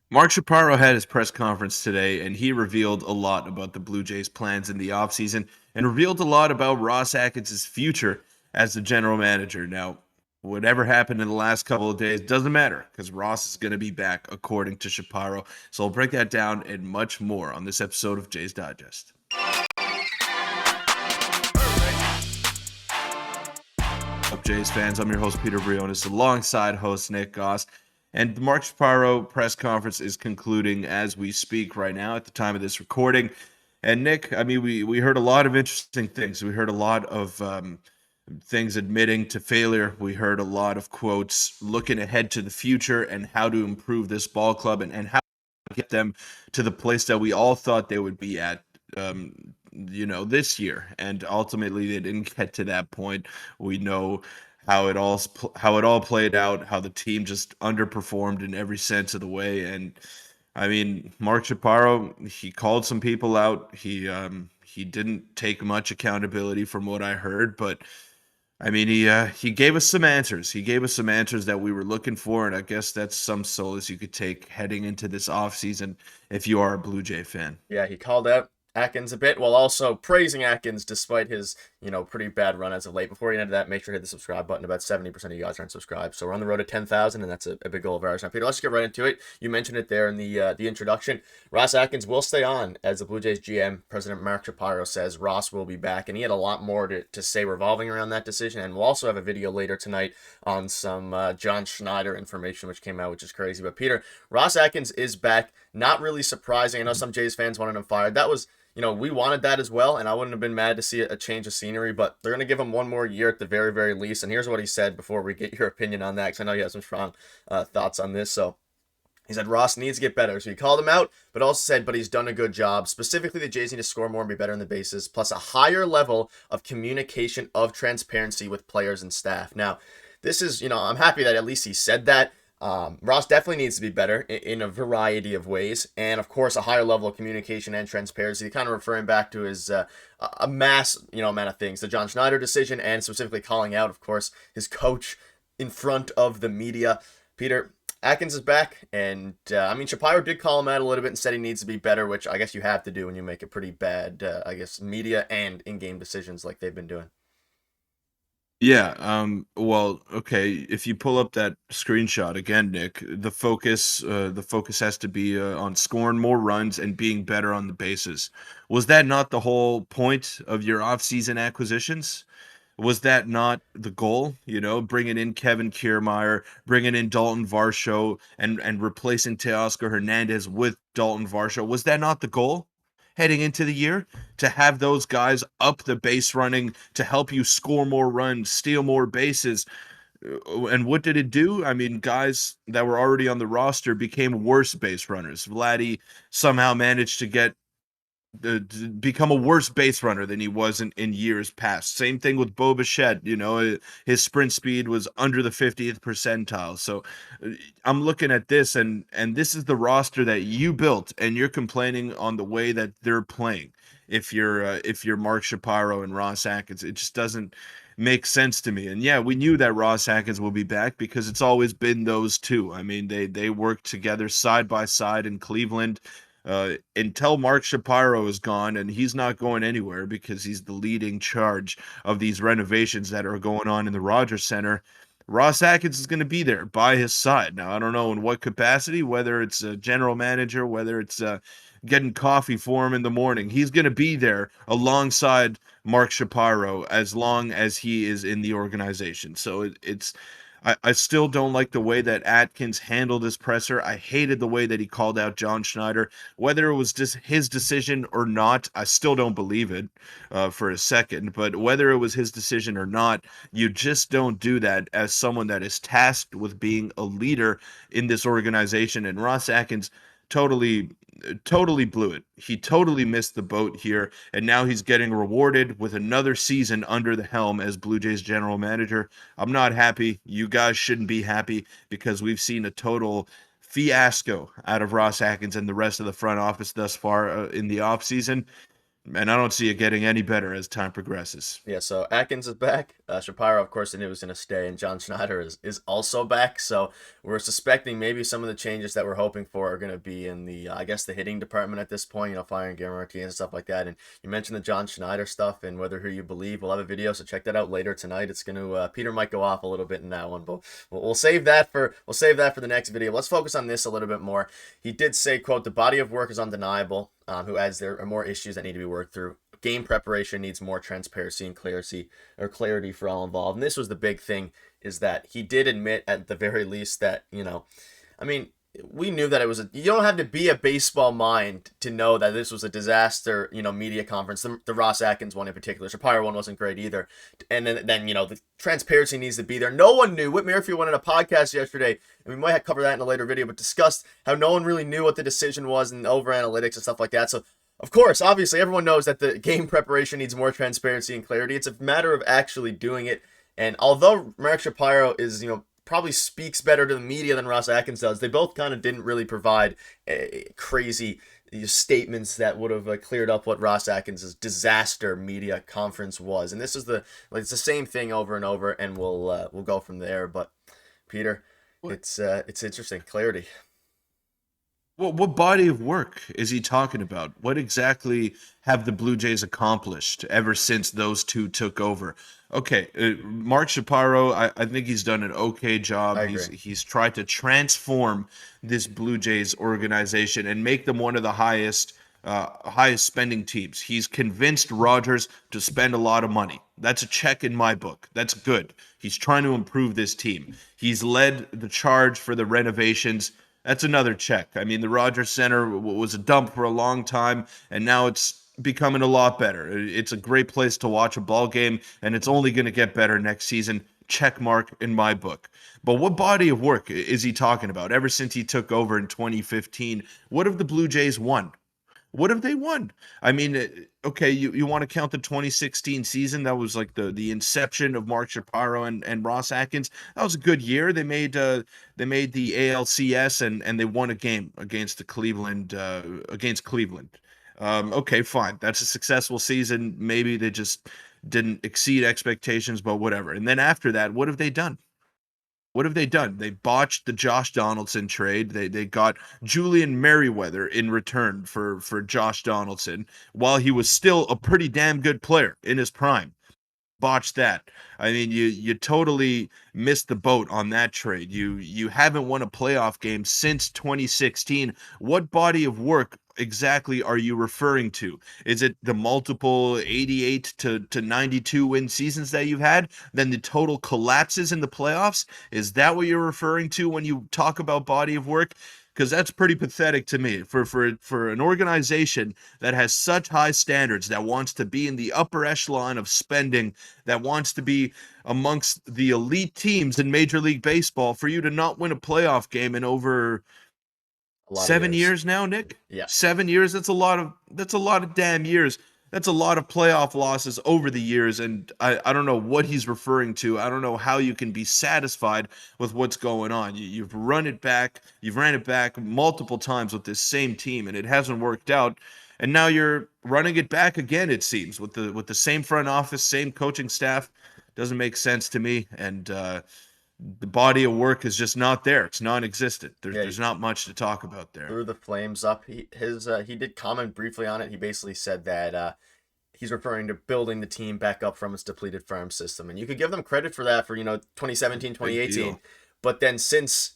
Mark Shapiro had his press conference today, and he revealed a lot about the Blue Jays' plans in the offseason and revealed a lot about Ross Atkins' future as the general manager. Now, whatever happened in the last couple of days doesn't matter because Ross is going to be back, according to Shapiro. So I'll break that down and much more on this episode of Jays Digest. Up, Jays fans? I'm your host, Peter Vryonis, alongside host Nick Gosse. And the Mark Shapiro press conference is concluding as we speak right now at the time of this recording. And Nick, I mean, we heard a lot of interesting things. We heard a lot of things admitting to failure. We heard a lot of quotes looking ahead to the future and how to improve this ball club and how to get them to the place that we all thought they would be at. This year, and ultimately they didn't get to that point. We know how it all played out, how the team just underperformed in every sense of the way. And I mean, Mark Shapiro, he called some people out. He didn't take much accountability from what I heard, but I mean, he gave us some answers. He gave us some answers that we were looking for, and I guess that's some solace you could take heading into this offseason if you are a Blue Jay fan. Yeah, he called out Atkins a bit while also praising Atkins despite his, pretty bad run as of late. Before you get into that, make sure to hit the subscribe button. About 70% of you guys aren't subscribed. So we're on the road to 10,000, and that's a big goal of ours. Now, Peter, let's get right into it. You mentioned it there in the introduction. Ross Atkins will stay on as the Blue Jays GM. President Mark Shapiro says Ross will be back, and he had a lot more to say revolving around that decision. And we'll also have a video later tonight on some John Schneider information, which came out, which is crazy. But Peter, Ross Atkins is back. Not really surprising. I know some Jays fans wanted him fired. That was we wanted that as well, and I wouldn't have been mad to see a change of scenery, but they're going to give him one more year at the very, very least. And here's what he said before we get your opinion on that, because I know you have some strong thoughts on this. So he said Ross needs to get better. So he called him out, but also said, but he's done a good job. Specifically, the Jays need to score more and be better in the bases, plus a higher level of communication, of transparency with players and staff. Now, this is, I'm happy that at least he said that. Ross definitely needs to be better in a variety of ways, and of course, a higher level of communication and transparency. Kind of referring back to his a mass, amount of things, the John Schneider decision, and specifically calling out, of course, his coach in front of the media. Peter, Atkins is back, and Shapiro did call him out a little bit and said he needs to be better, which I guess you have to do when you make a pretty bad, media and in-game decisions like they've been doing. Yeah, well, okay, if you pull up that screenshot again, Nick, the focus has to be on scoring more runs and being better on the bases. Was that not the whole point of your offseason acquisitions? Was that not the goal? Bringing in Kevin Kiermaier, bringing in Dalton Varsho, and replacing Teoscar Hernandez with Dalton Varsho. Was that not the goal heading into the year? To have those guys up the base running to help you score more runs, steal more bases. And what did it do? I mean, guys that were already on the roster became worse base runners. Vladdy somehow managed to become a worse base runner than he was in years past. Same thing with Bo Bichette. His sprint speed was under the 50th percentile. So I'm looking at this, and this is the roster that you built, and you're complaining on the way that they're playing. If you're Mark Shapiro and Ross Atkins, it just doesn't make sense to me. And yeah, we knew that Ross Atkins will be back because it's always been those two. I mean, they worked together side by side in Cleveland until Mark Shapiro is gone, and he's not going anywhere because he's the leading charge of these renovations that are going on in the Rogers Center. Ross Atkins is going to be there by his side. Now, I don't know in what capacity, whether it's a general manager, whether it's getting coffee for him in the morning. He's going to be there alongside Mark Shapiro as long as he is in the organization. So I still don't like the way that Atkins handled his presser. I hated the way that he called out John Schneider. Whether it was just his decision or not, I still don't believe it for a second. But whether it was his decision or not, you just don't do that as someone that is tasked with being a leader in this organization. And Ross Atkins totally blew it. He totally missed the boat here, and now he's getting rewarded with another season under the helm as Blue Jays general manager. I'm not happy. You guys shouldn't be happy because we've seen a total fiasco out of Ross Atkins and the rest of the front office thus far in the offseason, and I don't see it getting any better as time progresses. Yeah, so Atkins is back. Shapiro, of course, knew was going to stay, and John Schneider is also back. So we're suspecting maybe some of the changes that we're hoping for are going to be in the, I guess, the hitting department at this point. Firing Guillermo Martinez and stuff like that. And you mentioned the John Schneider stuff and whether who you believe. We'll have a video, so check that out later tonight. It's going to Peter might go off a little bit in that one, but we'll save that for the next video. Let's focus on this a little bit more. He did say, "quote The body of work is undeniable." Who adds there are more issues that need to be worked through. Game preparation needs more transparency and clarity for all involved. And this was the big thing, is that he did admit at the very least that, I mean, we knew that it was you don't have to be a baseball mind to know that this was a disaster, media conference. The Ross Atkins one in particular. Shapiro one wasn't great either. And then the transparency needs to be there. No one knew. Whit Merrifield went on a podcast yesterday, and we might cover that in a later video, but discussed how no one really knew what the decision was and over analytics and stuff like that. So of course, obviously, everyone knows that the game preparation needs more transparency and clarity. It's a matter of actually doing it. And although Mark Shapiro is, probably speaks better to the media than Ross Atkins does, they both kind of didn't really provide crazy statements that would have cleared up what Ross Atkins' disaster media conference was. And this is it's the same thing over and over, and we'll go from there. But Peter, it's interesting. Clarity. Well, what body of work is he talking about? What exactly have the Blue Jays accomplished ever since those two took over? Okay, Mark Shapiro, I think he's done an okay job. I agree. He's tried to transform this Blue Jays organization and make them one of the highest spending teams. He's convinced Rogers to spend a lot of money. That's a check in my book. That's good. He's trying to improve this team. He's led the charge for the renovations. That's another check. I mean, the Rogers Center was a dump for a long time, and now it's becoming a lot better. It's a great place to watch a ball game, and it's only going to get better next season. Check mark in my book. But what body of work is he talking about? Ever since he took over in 2015, what have the Blue Jays won? What have they won? I mean, okay, you want to count the 2016 season? That was like the inception of Mark Shapiro and Ross Atkins. That was a good year. They made the ALCS and they won a game against against Cleveland. Okay, fine. That's a successful season. Maybe they just didn't exceed expectations, but whatever. And then after that, what have they done? What have they done? They botched the Josh Donaldson trade. They got Julian Merriweather in return for Josh Donaldson while he was still a pretty damn good player in his prime. Botched that. I mean, you totally missed the boat on that trade. You haven't won a playoff game since 2016. What body of work exactly are you referring to? Is it the multiple 88 to 92 win seasons that you've had? Then the total collapses in the playoffs? Is that what you're referring to when you talk about body of work? Because that's pretty pathetic to me for an organization that has such high standards, that wants to be in the upper echelon of spending, that wants to be amongst the elite teams in Major League Baseball, for you to not win a playoff game in over A lot of 7 years now, Nick? Yeah. 7 years, that's a lot of damn years. That's a lot of playoff losses over the years, and I don't know what he's referring to. I don't know how you can be satisfied with what's going on. You've ran it back multiple times with this same team, and it hasn't worked out. And now you're running it back again, it seems, with the same front office, same coaching staff. Doesn't make sense to me, and the body of work is just not there. It's non-existent. There's not much to talk about there. Threw the flames up. He did comment briefly on it. He basically said that he's referring to building the team back up from its depleted farm system, and you could give them credit for that for 2017, 2018. But then since,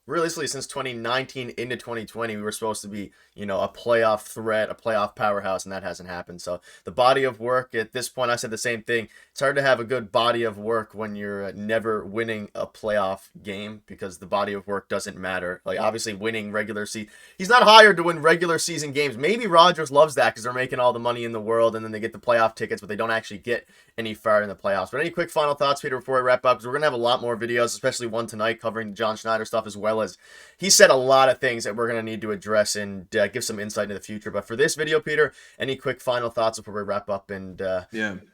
realistically since 2019 into 2020, we were supposed to be, a playoff threat, a playoff powerhouse, and that hasn't happened. So the body of work at this point, I said the same thing. It's hard to have a good body of work when you're never winning a playoff game, because the body of work doesn't matter. Like, obviously winning regular season, he's not hired to win regular season games. Maybe Rogers loves that because they're making all the money in the world and then they get the playoff tickets, but they don't actually get any far in the playoffs. But any quick final thoughts, Peter, before I wrap up? Because we're going to have a lot more videos, especially one tonight covering the John Schneider stuff, as well as he said a lot of things that we're going to need to address and give some insight into the future. But for this video, Peter, any quick final thoughts before we wrap up and wrap it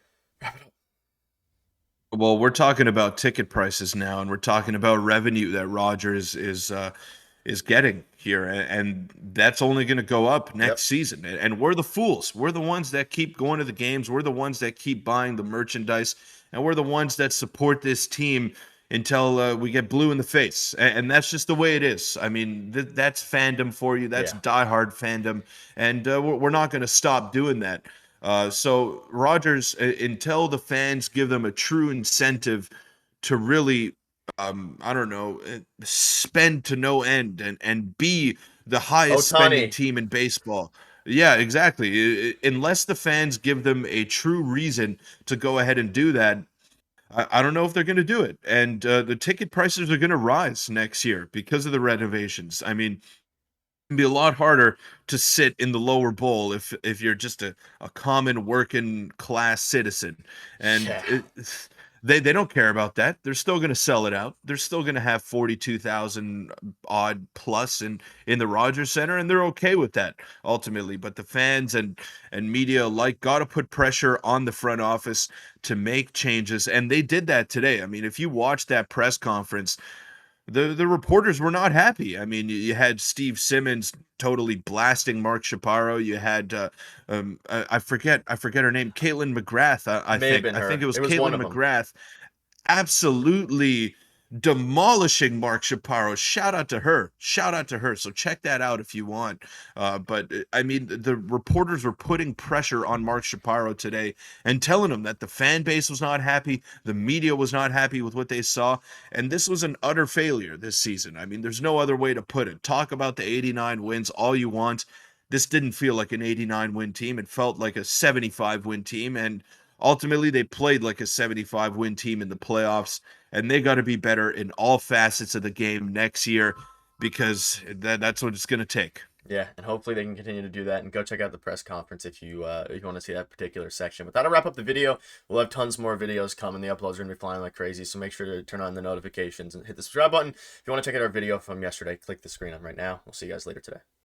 up? Well, we're talking about ticket prices now, and we're talking about revenue that Rogers is getting here, and that's only going to go up next season. And we're the fools. We're the ones that keep going to the games. We're the ones that keep buying the merchandise. and we're the ones that support this team until we get blue in the face. And that's just the way it is. I mean, that's fandom for you. That's Yeah. diehard fandom. And we're not going to stop doing that. So Rodgers, until the fans give them a true incentive to really, I don't know, spend to no end and be the highest spending Otani. team in baseball. Yeah, exactly. Unless the fans give them a true reason to go ahead and do that, I don't know if they're going to do it. And the ticket prices are going to rise next year because of the renovations. I mean, be a lot harder to sit in the lower bowl if you're just a common working class citizen. And Yeah. they don't care about that. They're still going to sell it out. They're still going to have 42,000 odd plus in the Rogers Center, and they're okay with that ultimately. But the fans and media alike got to put pressure on the front office to make changes, and they did that today. I mean, if you watch that press conference, the reporters were not happy. I mean, you had Steve Simmons totally blasting Mark Shapiro. You had I forget her name, Caitlin McGrath. It I may have think been I think her. it was It was one Caitlin of them. McGrath absolutely demolishing Mark Shapiro. Shout out to her. Shout out to her. So check that out if you want. But I mean, the reporters were putting pressure on Mark Shapiro today and telling him that the fan base was not happy, the media was not happy with what they saw, and this was an utter failure this season. I mean, there's no other way to put it. Talk about the 89 wins all you want. This didn't feel like an 89 win team. It felt like a 75 win team, and ultimately they played like a 75 win team in the playoffs, and they got to be better in all facets of the game next year because that's what it's going to take. Yeah, and hopefully they can continue to do that. And go check out the press conference if you want to see that particular section. But that'll wrap up the video. We'll have tons more videos coming. The uploads are gonna be flying like crazy, so make sure to turn on the notifications and hit the subscribe button. If you want to check out our video from yesterday, click the screen on right now. We'll see you guys later today.